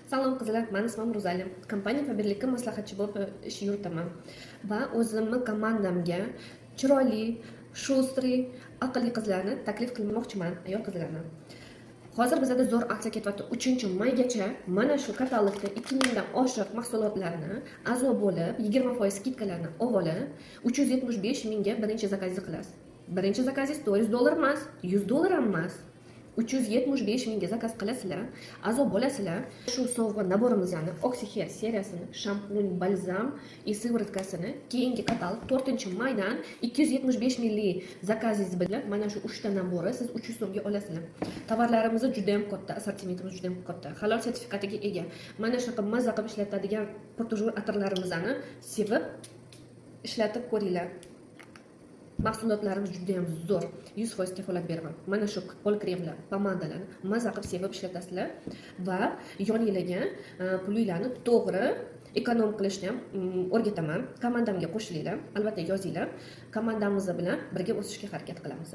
Salom qizlar, men ismim Ro'zalim. Kompaniya Faberlikka maslahatchi bo'lib ish yuritaman va o'zimni komandamga chiroyli, shustri, aqlli qizlarni taklif qilmoqchiman, ayol qizlarni. Hozir bizda zo'r aksiya ketyapti. 3-maygacha mana shu katalogda 2000 dan oshiq mahsulotlarni a'zo bo'lib, 20% skidkalarni olib, 375 mingga birinchi zakazni qilasiz. Birinchi zakazingiz $400 emas, $100 ham emas. 375 mingga zakaz qilasizlar, a'zo bo'lasizlar. Shu sovg'a naborimizni Oxyhair seriyasini, shampun, balzam, sivorotkasini keyingi katalog 4-maydan 275 minglik zakazingiz bilan mana shu 3 ta nabori siz 300 so'mga olasizlar. Tovarlarimiz juda ham katta, assortimentimiz juda ham katta. Halol sertifikatiga ega. Mana shu mazza qilib ishlatadigan portujur atirlarimizni sevib ishlatib ko'ringlar. Mahsulotlarimiz juda ham zo'r, 100% kafolat beraman. Mana shu qo'l kremlar, pomadalarni maza qilib sevib ishlatasizlar va yoningizga pulinglarni to'g'ri ekonom qilishni ham o'rgataman. Komandamga qo'shilinglar, albatta yozinglar. Komandamiz bilan birga o'sishga harakat qilamiz.